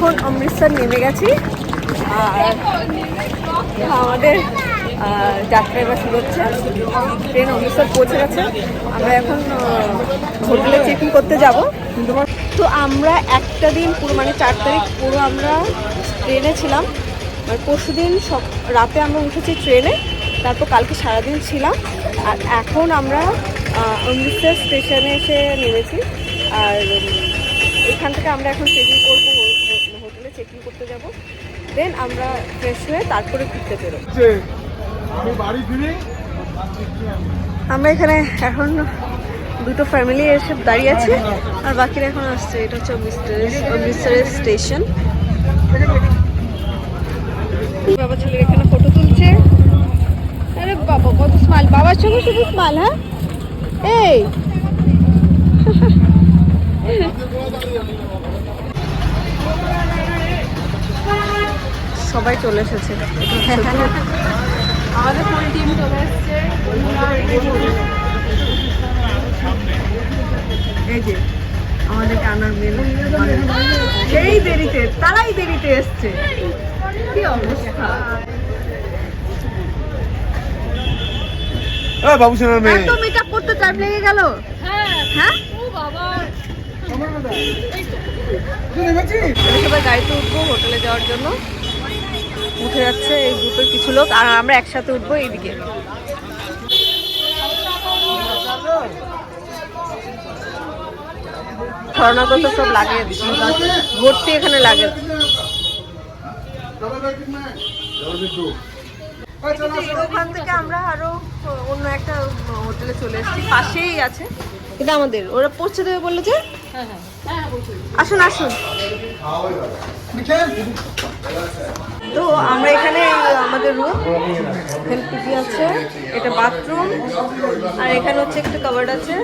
এখন অমৃতসর নেমে গেছি আর আমাদের যাত্রা এবার শুরু হচ্ছে। ট্রেন অমৃতসর পৌঁছে গেছে। আমরা এখন হোটেলে চেক ইন করতে যাব। তো আমরা একটা দিন পুরো মানে 4 তারিখ পুরো আমরা ট্রেনে ছিলাম। মানে পরশু দিন সব রাতে আমরা উঠেছি ট্রেনে, তারপর কালকে সারাদিন ছিলাম। আর এখন আমরা অমৃতসর স্টেশনে এসে নেমেছি। আর এখান থেকে আমরা এখন চেক ইন করবো, হোটেলে চেক ইন করতে যাব। দেন আমরা ফ্রেশ হয়ে তারপরে ঘুরতে বেরোবো। আমরা এখানে এখন দুটো ফ্যামিলি এসে দাঁড়িয়ে আছে আর বাকিরা এখন আসছে। এটা হচ্ছে অমৃতসরের স্টেশন। বাবা ছেলের এখানে ফটো তুলছে। আরে বাবা কত স্মাইল, বাবার সঙ্গে শুধু স্মাইল। হ্যাঁ এই সবাই চলে এসেছে। আমাদের ফুল টিম চলে এসেছে। এই যে আমাদেরকে আনার মেন সেই দেরিতে, তারাই দেরিতে এসছে। কি অবস্থা বাবু সোনার মেয়ে, এত মেকআপ করতে টাইম লেগে গেল। হ্যাঁ ও বাবা, সবাই গাড়িতে উঠবো হোটেলে যাওয়ার জন্য। উঠে যাচ্ছে এই গ্রুপের কিছু লোক আর আমরা একসাথে উঠবো এইদিকে। স্বর্ণাগত সব লাগে ভর্তি এখানে লাগে। ওখান থেকে আমরা আরো অন্য একটা হোটেলে চলে এসেছি, পাশেই আছে। এটা আমাদের, ওরা পৌঁছে দেবে বললে যে। আসুন আসুন। তো আমরা এখানে আমাদের রুম, এখানে টিভি আছে, এটা বাথরুম, আর এখানে হচ্ছে একটা কাভার্ড আছে,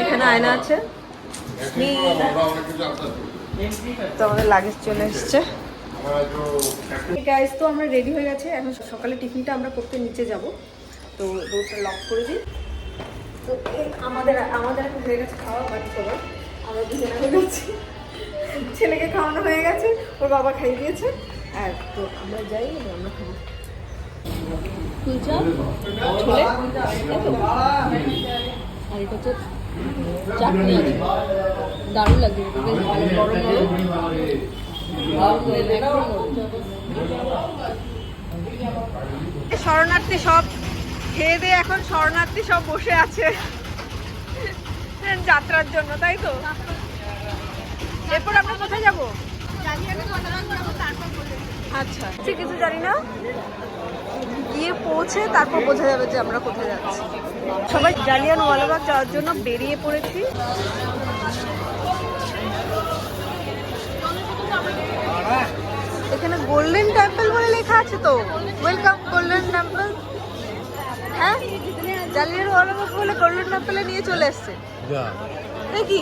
এখানে আয়না আছে। তো আমাদের লাগেজ চলে এসছে। গাইস তো আমরা রেডি হয়ে গেছে। এখন সকালে টিফিনটা আমরা করতে নিচে যাব। তো ডোরটা লক করে দিই। তো আমাদের এখন হয়ে গেছে খাওয়া, বাড়ি খাবার আমরা দুজনে হয়ে গেছি। ছেলেকে খাওয়ানো হয়ে গেছে, ওর বাবা খাইয়ে দিয়েছে। আর তো আমরা যাই, আমরা খাবো কুলচা ছোলে, আর এটা হচ্ছে চাটনি আছে, দারুণ লাগছে, বেশ ভালো গরম গরম। শরণার্থী সব খেয়ে দিয়ে এখন শরণার্থী সব বসে আছে যাত্রার জন্য, তাই তো? এরপর আমরা কোথায় যাবো? আচ্ছা কিছু জানি না, গিয়ে পৌঁছে তারপর বোঝা যাবে যে আমরা কোথায় যাচ্ছি। সবাই জালিয়ানওয়ালাবাগ যাওয়ার জন্য বেরিয়ে পড়েছি। এখানে গোল্ডেন টেম্পল বলে লেখা আছে, তো ওয়েলকাম গোল্ডেন টেম্পল। হ্যাঁ, জালিয়ানওয়ালাবাগ বলে গোল্ডেন টেম্পলে নিয়ে চলে এসছে দেখি।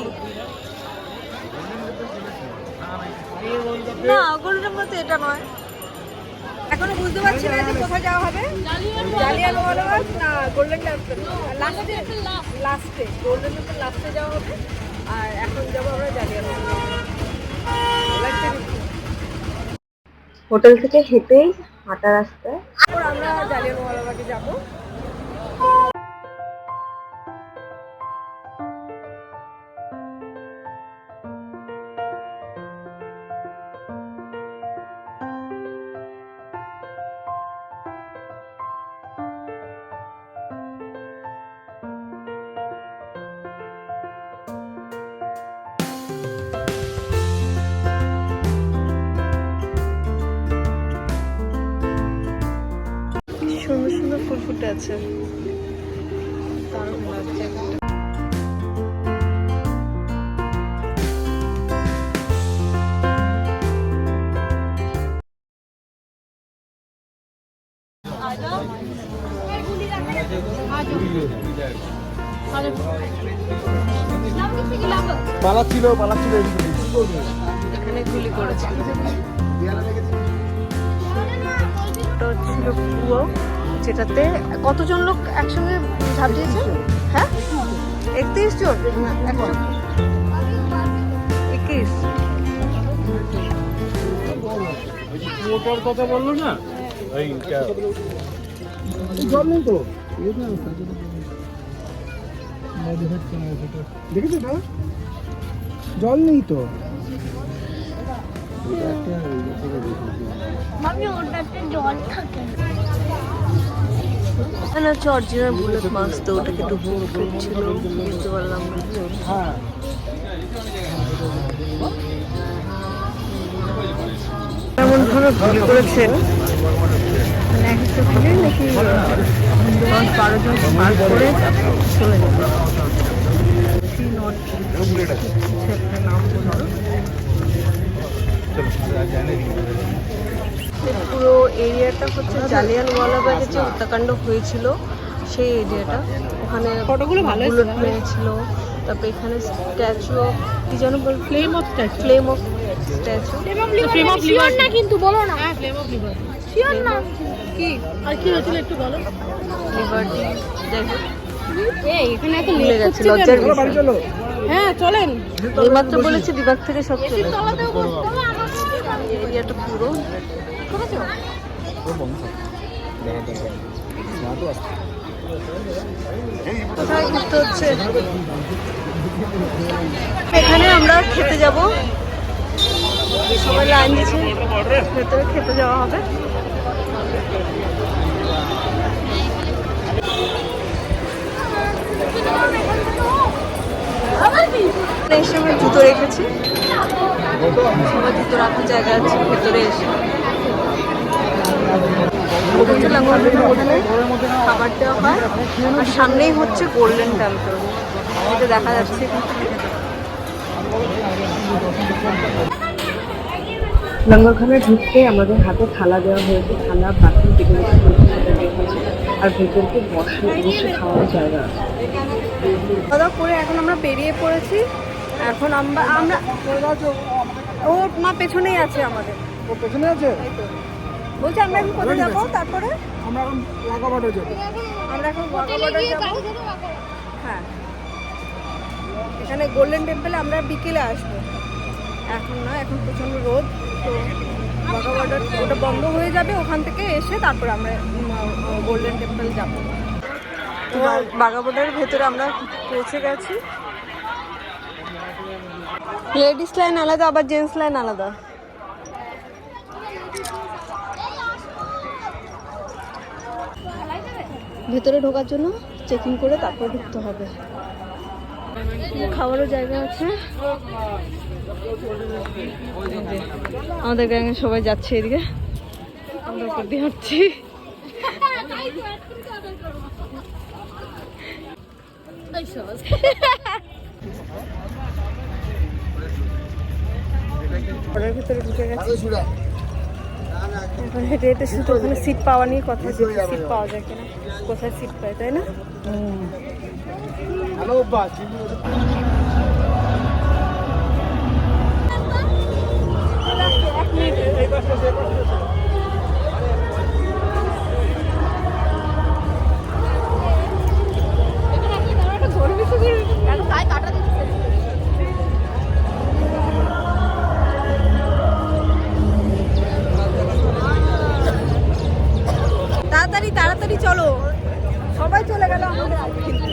না, গোল্ডেন টেম্পল তো এটা নয়। এখনো বুঝতে পারছি না যে কোথায় যাওয়া হবে, জালিয়ানওয়ালাবাগ না গোল্ডেন টেম্পল। লাস্টে গোল্ডেন টেম্পল লাস্টে যাওয়া হবে। আর এখন যাবো আমরা জালিয়ানওয়ালাবাগ। হোটেল থেকে হেঁটেই হাঁটা রাস্তায় আমরা জালিয়ানওয়ালাবাগে যাবো। সুন্দর সুন্দর ফুল ফুটে আছে, দারুণ লাগছে। পালাচ্ছিল এখানে গুলি করেছে। ছিল কুয়ো, যেটাতে কতজন লোক একসঙ্গে ঝাঁপ দিয়েছে? হ্যাঁ, 31 জন, 21। ওটার কথা বললো না জল নেই তো দেখেছো না জল নেই তো জল থাকে হচ্ছে অরিজিনাল বুলেট মাছ, তো ওটাকে ডুবো ছিল বুঝতে পারলাম না। এমন ভাবে ভুল করেছে মানে এক একটা ভুলে নাকি 10-12 জন পার করে চলে যাবে। নাম পুরো এরিয়াটা হচ্ছে জালিয়ানওয়ালাবাগে যে হত্যাকাণ্ড হয়েছিল সেই এরিয়াটা। ওখানে ফটোগুলো ভালো বুলেট মেরেছিল। তারপরে এখানে স্ট্যাচু অফ কি যেন বল, ফ্লেম অফ স্ট্যাচু শিওর না কিন্তু বলো না। হ্যাঁ ফ্লেম অফ লিবার শিওর না কি আর কি হয়েছিল একটু বলো। লিবার্টি যাই হোক এই এখানে এত ভুলে গেছি, লজ্জার বিষয়। হ্যাঁ চলেন, এইমাত্র বলেছি বিভাগ থেকে সব চলে এরিয়াটা পুরো কোথায় ঘুরতে হচ্ছে। এখানে আমরা খেতে যাব, সবাই লাইন দিচ্ছে, ভেতরে খেতে যাওয়া হবে। এসে আমরা জুতো রেখেছি, সবাই জুতো রাখার জায়গা আছে ভেতরে এসে। ওখানে খাবার দেওয়া হয় আর সামনেই হচ্ছে গোল্ডেন টেম্পল, এটা দেখা যাচ্ছে। লঙ্গরখানে ঢুকতে আমাদের হাতে থালা দেওয়া হয়েছে, থালা বাকি যেগুলো সেটা দেওয়া হয়েছে আর ভেতরকে বসে খাওয়ার জায়গা আছে। খাওয়া দাওয়া করে এখন আমরা বেরিয়ে পড়েছি। এখন আমরা ও মা পেছনেই আছে আমাদের, ও পেছনে আছে বলছি আমরা এখন কোথায় যাবো? তারপরে আমরা এখন ওয়াঘা বর্ডার যাবো। আমরা এখন ওয়াঘা বর্ডার যাবো। হ্যাঁ, এখানে গোল্ডেন টেম্পলে আমরা বিকেলে আসবো, এখন না, এখন প্রচণ্ড রোদ। তো ওয়াঘা বর্ডার ওটা বন্ধ হয়ে যাবে, ওখান থেকে এসে তারপর আমরা গোল্ডেন টেম্পল যাবো। বাঘা বর্ডারের ভেতরে আমরা পৌঁছে গেছি। লেডিস লাইন আলাদা, আবার জেন্টস লাইন আলাদা। ভেতরে ঢোকার জন্য চেকিং করে তারপর ঢুকতে হবে। খাবারও জায়গা আছে। আমাদের গ্যাংয়ে সবাই যাচ্ছে এদিকে, আমরা উপর দিয়ে হাঁটছি। ঘরের ভিতরে ঢুকে গেছি। এখন হেঁটে হেঁটে শুধু ওখানে সিট পাওয়া নিয়ে কথা, যে সিট পাওয়া যায় কিনা, কোথায় সিট পায়, তাই না? তাড়াতাড়ি চলো, সবাই চলে গেল আমাদের আগে কিন্তু।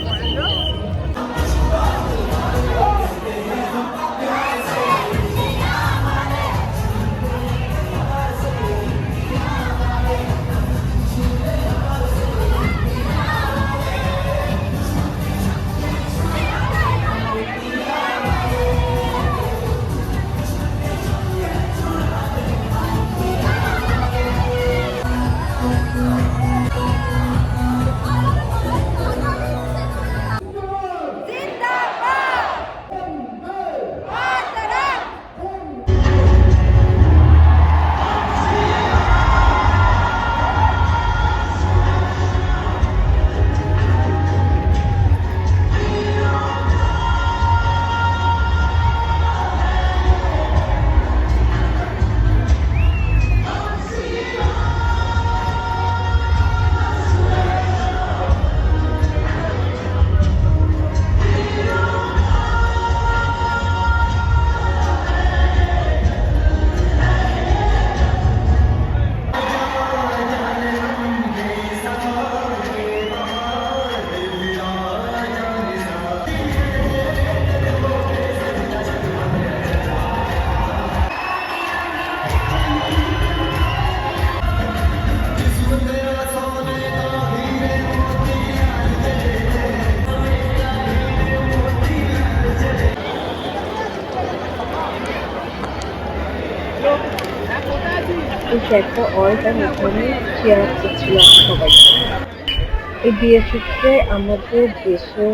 বসে একটা অল টাইম এখানে চেয়ার আপ করছিলাম সবাই। এই বিয়ের ক্ষেত্রে আমাদের দেশে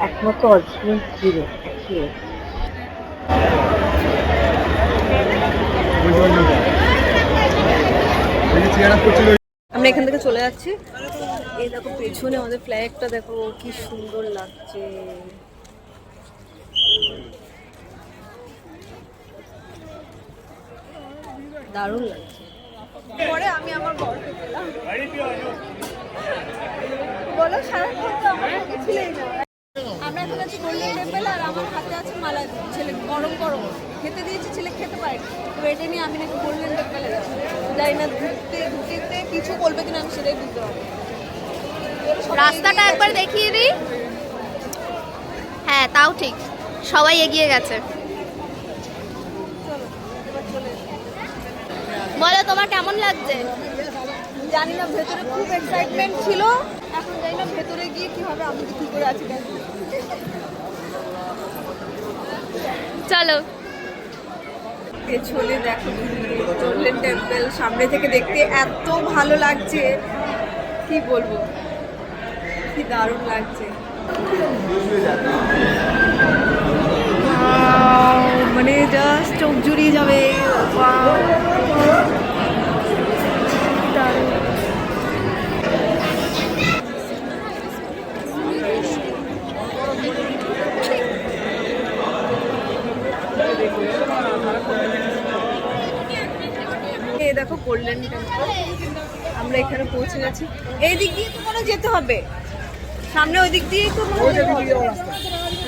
একমাত্র অরিজিনাল হিরো হিরো। আমরা এখান থেকে চলে যাচ্ছি। এই দেখো পেছনে আমাদের ফ্ল্যাগটা দেখো কি সুন্দর লাগছে। দারুণ লাগছে। পরে আমি আমার বরকে পেলাম। বলো সারাক্ষণ তো আমার সঙ্গে ছিলেই না। আমরা এখন আছি গোল্ডেন টেম্পল আর আমার হাতে আছে মালাই। ছেলে গরম গরম খেতে দিয়েছি, ছেলে খেতে পারেনি। তো এটা নিয়ে আমি নাকি গোল্ডেন টেম্পলে যাবো। যাই না ঘুরতে ঘুরতে কিছু বলবে কিনা আমি সেটাই বুঝতে পারবো। রাস্তাটা একবার দেখিয়ে দিই। হ্যাঁ তাও ঠিক, সবাই এগিয়ে গেছে। বলো তোমার কেমন লাগছে? জানি না, ভেতরে খুব এক্সাইটমেন্ট ছিল। এখন জানি না ভেতরে গিয়ে কি হবে, আমি কি করে আছি। চলো। পেছনে দেখো গোল্ডেন টেম্পল সামনে থেকে দেখতে এত ভালো লাগছে, কি বলবো, কি দারুণ লাগছে। মানে জাস্ট চোখ জুড়িয়ে যাবে। দারুণ। এই দেখো গোল্ডেন টেম্পল, আমরা এখানে পৌঁছে গেছি। এই দিক দিয়ে তো মনে হয় যেতে হবে, সামনে ওই দিক দিয়েই তো মনে হয় যেতে হবে।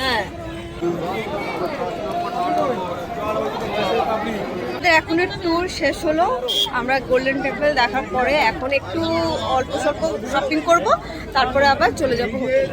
হ্যাঁ, এখন ট্যুর শেষ হলো। আমরা গোল্ডেন টেম্পল দেখার পরে এখন একটু অল্প স্বল্প শপিং করব, তারপরে আবার চলে যাবো হোটেলে।